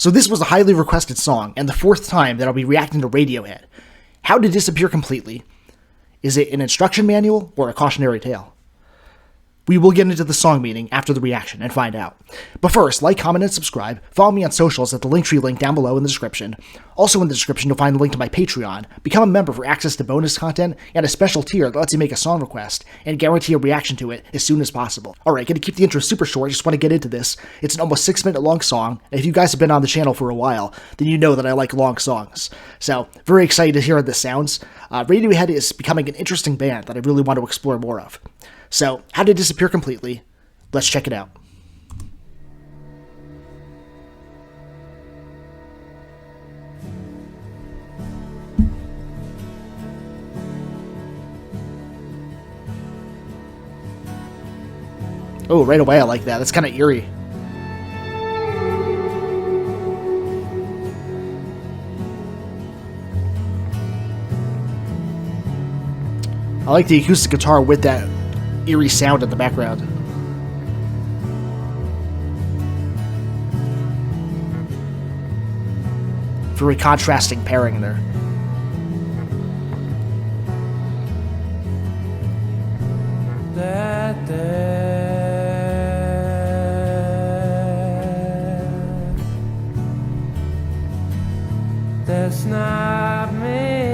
So this was a highly requested song, and the fourth time that I'll be reacting to Radiohead. How to Disappear Completely. Is it an instruction manual or a cautionary tale? We will get into the song meaning after the reaction and find out. But first, like, comment, and subscribe. Follow me on socials at the Linktree link down below in the description. Also in the description, you'll find the link to my Patreon. Become a member for access to bonus content and a special tier that lets you make a song request and guarantee a reaction to it as soon as possible. Alright, gonna keep the intro super short, just want to get into this. It's an almost 6-minute long song, and if you guys have been on the channel for a while, then you know that I like long songs. So, very excited to hear how this sounds. Radiohead is becoming an interesting band that I really want to explore more of. So, How to Disappear Completely. Let's check it out. Oh, right away I like that. That's kind of eerie. I like the acoustic guitar with that eerie sound in the background. Very contrasting pairing there. That's not me.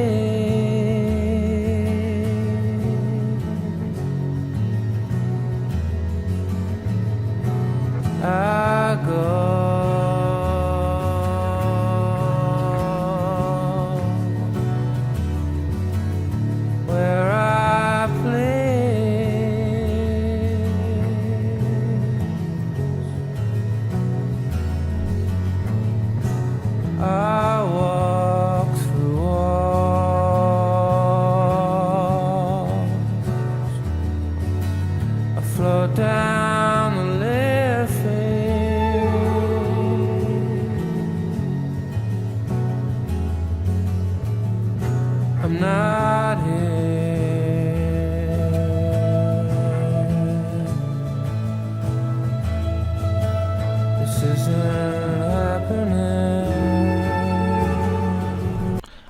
I go where I please. I walk through walls. I float down the I'm not here. This isn't happening.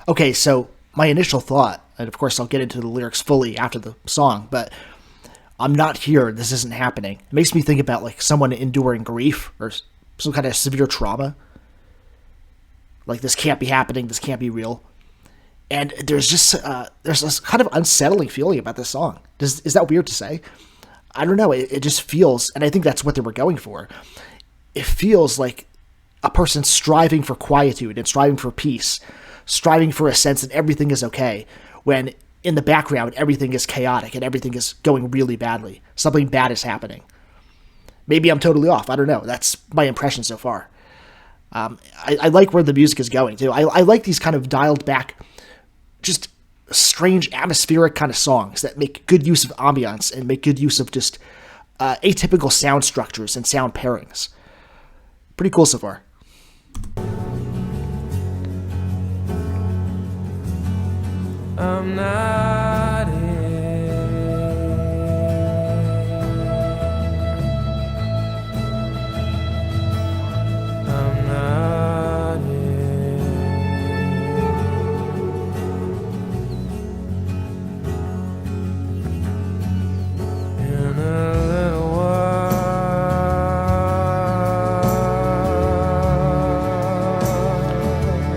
Okay, so my initial thought, and of course I'll get into the lyrics fully after the song, but I'm not here, this isn't happening. It makes me think about like someone enduring grief or some kind of severe trauma. Like, this can't be happening, this can't be real. And there's just there's this kind of unsettling feeling about this song. Is that weird to say? I don't know. It just feels, and I think that's what they were going for. It feels like a person striving for quietude and striving for peace, striving for a sense that everything is okay, when in the background everything is chaotic and everything is going really badly. Something bad is happening. Maybe I'm totally off. I don't know. That's my impression so far. I like where the music is going too. I like these kind of dialed back, just strange atmospheric kind of songs that make good use of ambiance and make good use of just atypical sound structures and sound pairings. Pretty cool so far. I'm not here. I'm not here. In a little while.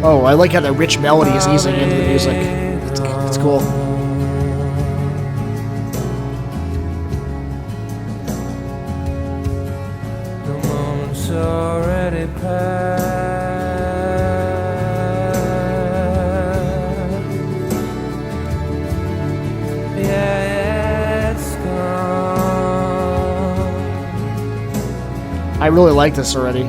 Oh, I like how the rich melody is easing into the music. It's cool. The moment's already passed. Yeah, it's gone. I really like this already.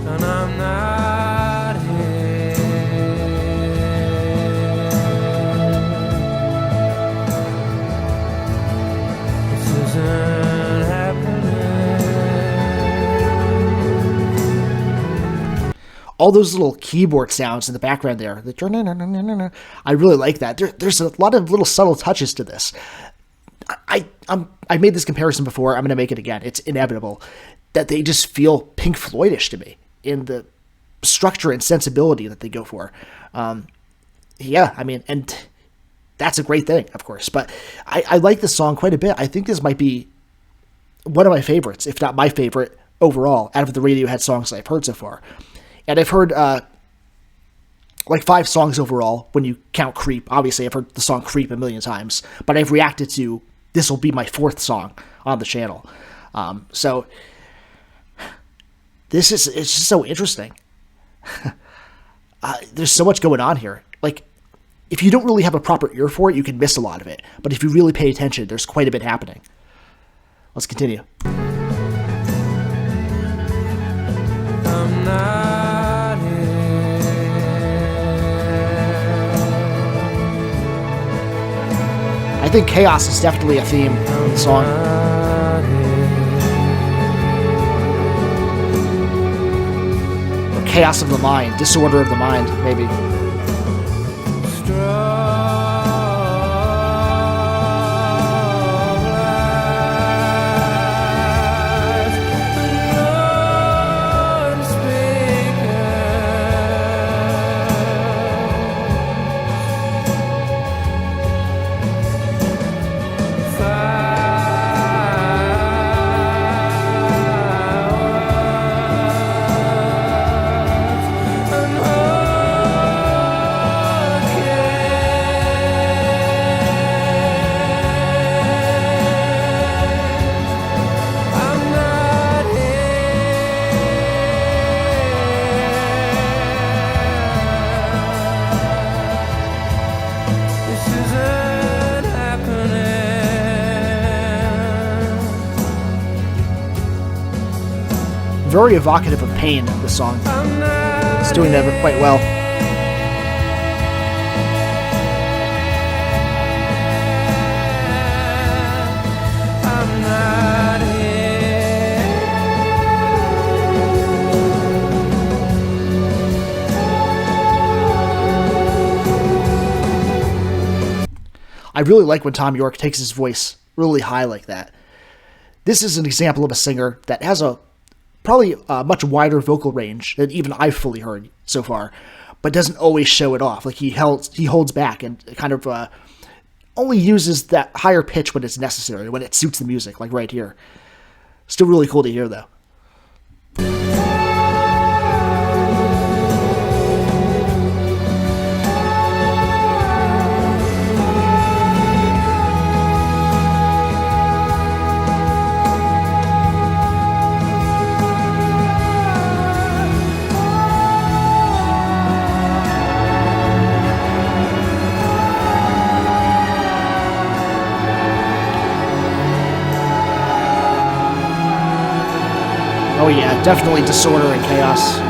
And I'm not here. This isn't happening. All those little keyboard sounds in the background there, I really like that. There's a lot of little subtle touches to this. I made this comparison before. I'm going to make it again. It's inevitable that they just feel Pink Floydish to me in the structure and sensibility that they go for. Yeah, I mean, and that's a great thing, of course. But I like this song quite a bit. I think this might be one of my favorites, if not my favorite overall, out of the Radiohead songs I've heard so far. And I've heard like 5 songs overall when you count Creep. Obviously, I've heard the song Creep a million times, but I've reacted to this will be my 4th song on the channel. So it's just so interesting. There's so much going on here. Like, if you don't really have a proper ear for it, you can miss a lot of it. But if you really pay attention, there's quite a bit happening. Let's continue. I'm not here. I think chaos is definitely a theme in the song. Not here. Or chaos of the mind, disorder of the mind, maybe. Very evocative of pain, this song. It's doing that quite well. I'm not I really like when Thom Yorke takes his voice really high like that. This is an example of a singer that has probably a much wider vocal range than even I've fully heard so far, but doesn't always show it off. Like he holds back and kind of only uses that higher pitch when it's necessary, when it suits the music, like right here. Still really cool to hear, though. Oh yeah, definitely disorder and chaos.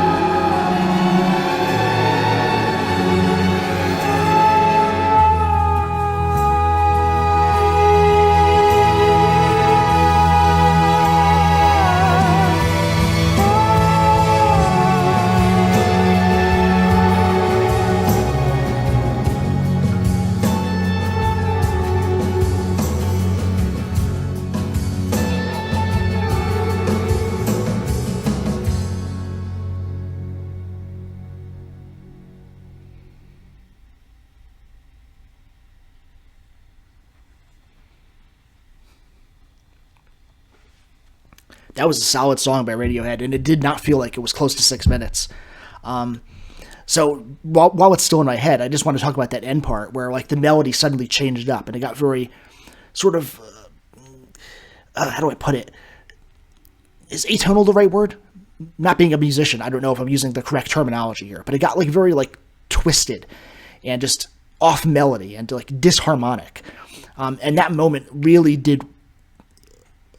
That was a solid song by Radiohead, and it did not feel like it was close to 6 minutes. So while it's still in my head, I just want to talk about that end part where like the melody suddenly changed up and it got very sort of, how do I put it? Is atonal the right word? Not being a musician, I don't know if I'm using the correct terminology here, but it got like very like twisted and just off melody and like disharmonic. And that moment really did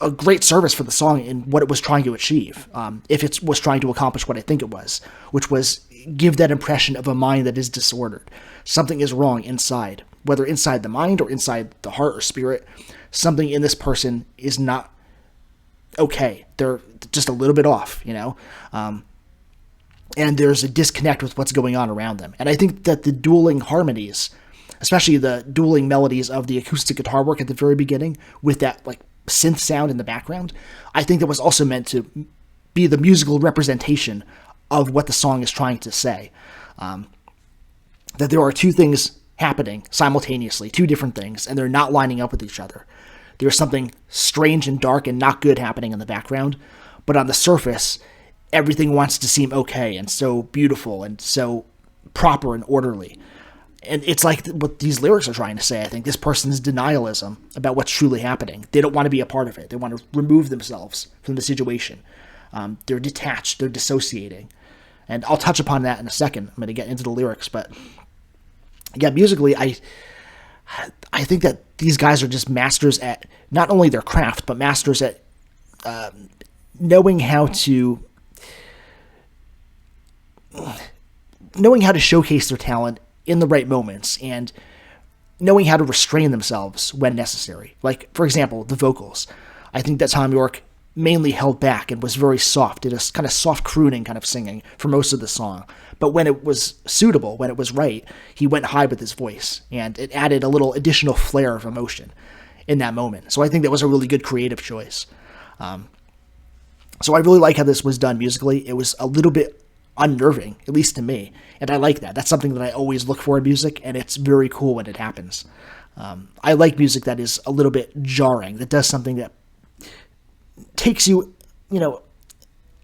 a great service for the song in what it was trying to achieve, if it was trying to accomplish what I think it was, which was give that impression of a mind that is disordered. Something is wrong inside, whether inside the mind or inside the heart or spirit. Something in this person is not okay. They're just a little bit off, you know? And there's a disconnect with what's going on around them. And I think that the dueling harmonies especially the dueling melodies of the acoustic guitar work at the very beginning with that like synth sound in the background. I think that was also meant to be the musical representation of what the song is trying to say. That there are two things happening simultaneously, two different things, and they're not lining up with each other. There's something strange and dark and not good happening in the background, but on the surface, everything wants to seem okay and so beautiful and so proper and orderly. And it's like what these lyrics are trying to say, I think. This person's denialism about what's truly happening. They don't want to be a part of it. They want to remove themselves from the situation. They're detached. They're dissociating. And I'll touch upon that in a second. I'm going to get into the lyrics. But yeah, musically, I think that these guys are just masters at not only their craft, but masters at knowing how to showcase their talent in the right moments and knowing how to restrain themselves when necessary. Like, for example, the vocals. I think that Thom Yorke mainly held back and was very soft, did a kind of soft crooning kind of singing for most of the song. But when it was suitable, when it was right, he went high with his voice, and it added a little additional flair of emotion in that moment. So I think that was a really good creative choice. So I really like how this was done musically. It was a little bit unnerving, at least to me, and I like that. That's something that I always look for in music, and it's very cool when it happens. I like music that is a little bit jarring, that does something that takes you,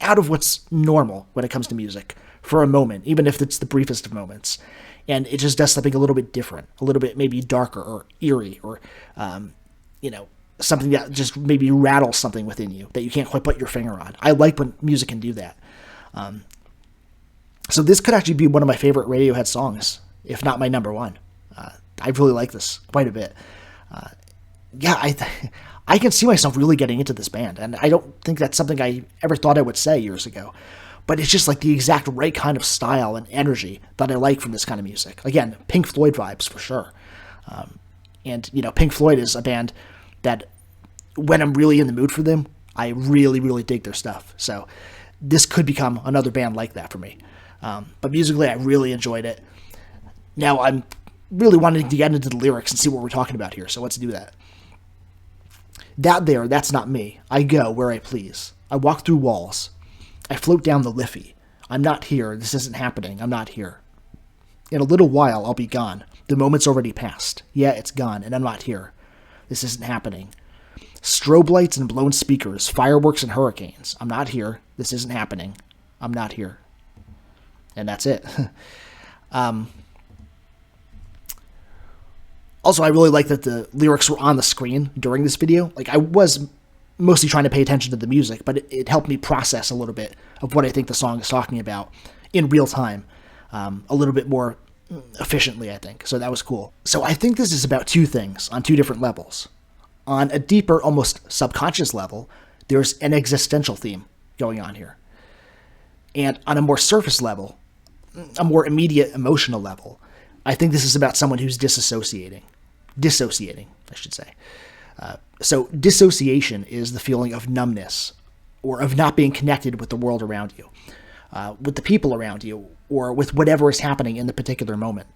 out of what's normal when it comes to music for a moment, even if it's the briefest of moments. And it just does something a little bit different, a little bit maybe darker or eerie or, something that just maybe rattles something within you that you can't quite put your finger on. I like when music can do that. So this could actually be one of my favorite Radiohead songs, if not my number one. I really like this quite a bit. I can see myself really getting into this band, and I don't think that's something I ever thought I would say years ago. But it's just like the exact right kind of style and energy that I like from this kind of music. Again, Pink Floyd vibes for sure. And Pink Floyd is a band that when I'm really in the mood for them, I really, really dig their stuff. So this could become another band like that for me. But musically, I really enjoyed it. Now, I'm really wanting to get into the lyrics and see what we're talking about here, so let's do that. That's not me. I go where I please. I walk through walls. I float down the Liffey. I'm not here. This isn't happening. I'm not here. In a little while, I'll be gone. The moment's already passed. Yeah, it's gone, and I'm not here. This isn't happening. Strobe lights and blown speakers, fireworks and hurricanes. I'm not here. This isn't happening. I'm not here. And that's it. Also, I really like that the lyrics were on the screen during this video. Like, I was mostly trying to pay attention to the music, but it helped me process a little bit of what I think the song is talking about in real time, a little bit more efficiently, I think. So that was cool. So I think this is about two things on two different levels. On a deeper, almost subconscious level, there's an existential theme going on here. And on a more surface level, a more immediate emotional level, I think this is about someone who's dissociating, I should say. So dissociation is the feeling of numbness or of not being connected with the world around you, with the people around you, or with whatever is happening in the particular moment.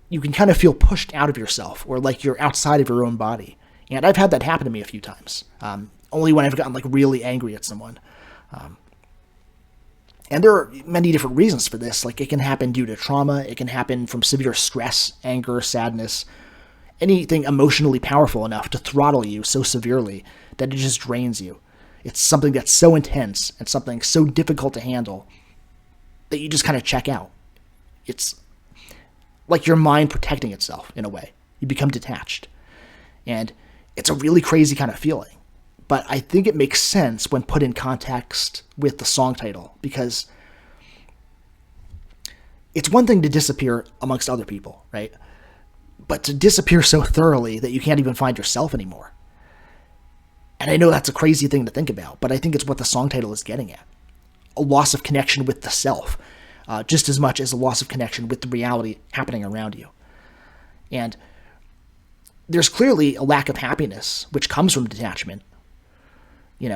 You can kind of feel pushed out of yourself or like you're outside of your own body. And I've had that happen to me a few times, only when I've gotten like really angry at someone. And there are many different reasons for this. Like, it can happen due to trauma. It can happen from severe stress, anger, sadness, anything emotionally powerful enough to throttle you so severely that it just drains you. It's something that's so intense and something so difficult to handle that you just kind of check out. It's like your mind protecting itself in a way. You become detached. And it's a really crazy kind of feeling. But I think it makes sense when put in context with the song title, because it's one thing to disappear amongst other people, right? But to disappear so thoroughly that you can't even find yourself anymore. And I know that's a crazy thing to think about, but I think it's what the song title is getting at. A loss of connection with the self, just as much as a loss of connection with the reality happening around you. And there's clearly a lack of happiness, which comes from detachment.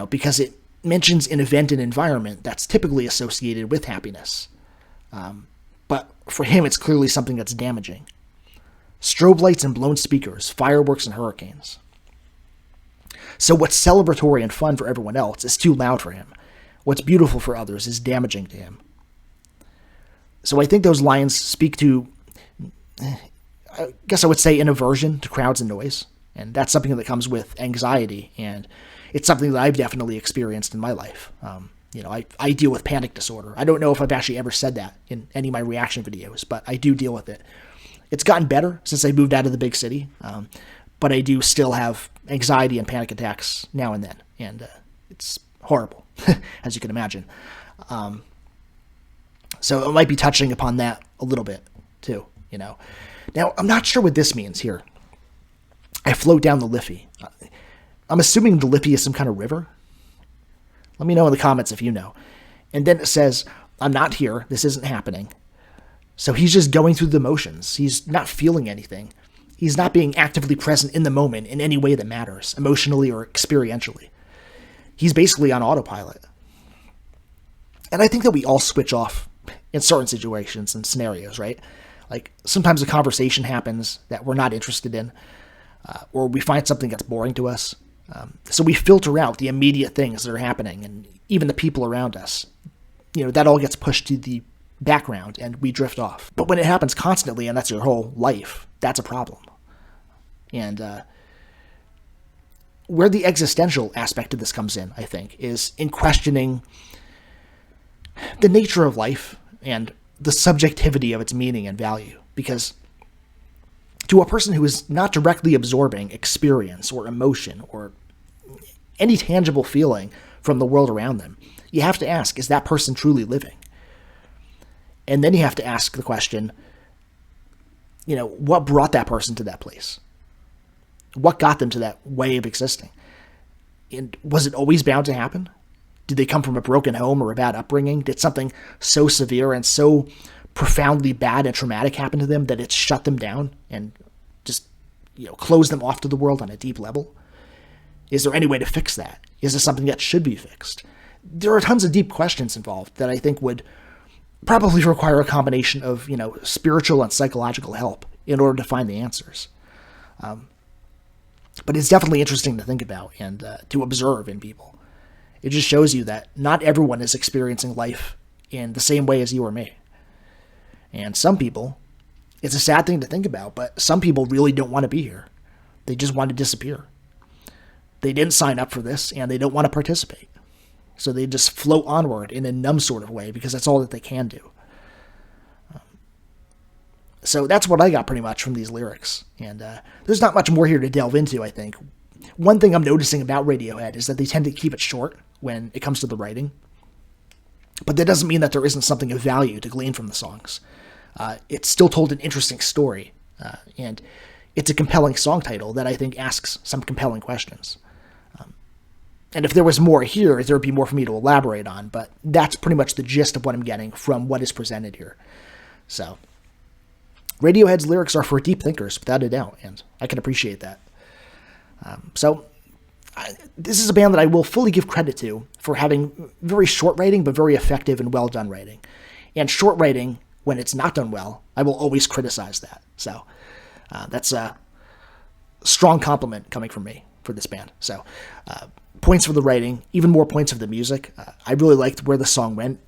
Because it mentions an event and environment that's typically associated with happiness. But for him, it's clearly something that's damaging. Strobe lights and blown speakers, fireworks and hurricanes. So what's celebratory and fun for everyone else is too loud for him. What's beautiful for others is damaging to him. So I think those lines speak to, I guess I would say, an aversion to crowds and noise. And that's something that comes with anxiety, and it's something that I've definitely experienced in my life. I deal with panic disorder. I don't know if I've actually ever said that in any of my reaction videos, but I do deal with it. It's gotten better since I moved out of the big city, but I do still have anxiety and panic attacks now and then, and it's horrible, as you can imagine. So it might be touching upon that a little bit, too, Now, I'm not sure what this means here. I float down the Liffey. I'm assuming the Liffey is some kind of river. Let me know in the comments if you know. And then it says, I'm not here. This isn't happening. So he's just going through the motions. He's not feeling anything. He's not being actively present in the moment in any way that matters, emotionally or experientially. He's basically on autopilot. And I think that we all switch off in certain situations and scenarios, right? Like sometimes a conversation happens that we're not interested in, or we find something that's boring to us. So we filter out the immediate things that are happening and even the people around us. That all gets pushed to the background and we drift off. But when it happens constantly and that's your whole life, that's a problem. And where the existential aspect of this comes in, I think, is in questioning the nature of life and the subjectivity of its meaning and value. Because to a person who is not directly absorbing experience or emotion or any tangible feeling from the world around them, you have to ask, is that person truly living? And then you have to ask the question, what brought that person to that place? What got them to that way of existing? And was it always bound to happen? Did they come from a broken home or a bad upbringing? Did something so severe and so profoundly bad and traumatic happen to them that it shut them down and just, closed them off to the world on a deep level? Is there any way to fix that? Is this something that should be fixed? There are tons of deep questions involved that I think would probably require a combination of, spiritual and psychological help in order to find the answers. But it's definitely interesting to think about and to observe in people. It just shows you that not everyone is experiencing life in the same way as you or me. And some people, it's a sad thing to think about, but some people really don't want to be here. They just want to disappear. They didn't sign up for this, and they don't want to participate. So they just float onward in a numb sort of way because that's all that they can do. So that's what I got pretty much from these lyrics. And there's not much more here to delve into, I think. One thing I'm noticing about Radiohead is that they tend to keep it short when it comes to the writing. But that doesn't mean that there isn't something of value to glean from the songs. It's still told an interesting story. And it's a compelling song title that I think asks some compelling questions. And if there was more here, there would be more for me to elaborate on. But that's pretty much the gist of what I'm getting from what is presented here. So Radiohead's lyrics are for deep thinkers, without a doubt, and I can appreciate that. This is a band that I will fully give credit to for having very short writing, but very effective and well done writing. And short writing, when it's not done well, I will always criticize that. So that's a strong compliment coming from me for this band. So points for the writing, even more points for the music. I really liked where the song went.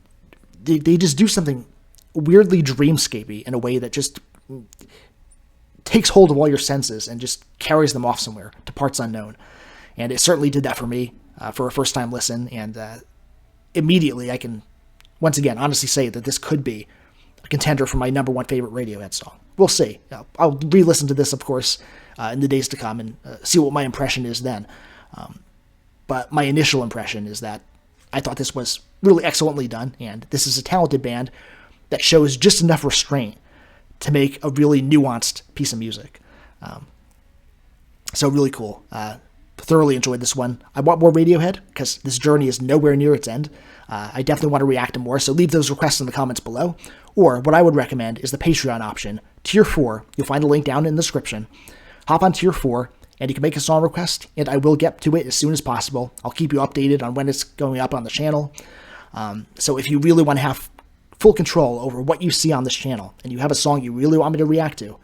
They just do something weirdly dreamscapey in a way that just takes hold of all your senses and just carries them off somewhere to parts unknown. And it certainly did that for me for a first-time listen. And immediately I can, once again, honestly say that this could be a contender for my number one favorite Radiohead song. We'll see. I'll re-listen to this, of course, in the days to come and see what my impression is then. But my initial impression is that I thought this was really excellently done, and this is a talented band that shows just enough restraint to make a really nuanced piece of music. So really cool. Thoroughly enjoyed this one. I want more Radiohead because this journey is nowhere near its end. I definitely want to react to more, so leave those requests in the comments below. Or what I would recommend is the Patreon option, Tier 4. You'll find a link down in the description. Hop on Tier 4, and you can make a song request, and I will get to it as soon as possible. I'll keep you updated on when it's going up on the channel. So if you really want to have full control over what you see on this channel, and you have a song you really want me to react to,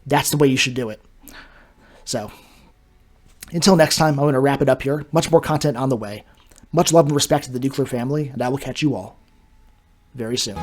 That's the way you should do it. So, until next time, I'm going to wrap it up here. Much more content on the way. Much love and respect to the nuclear family, and I will catch you all very soon.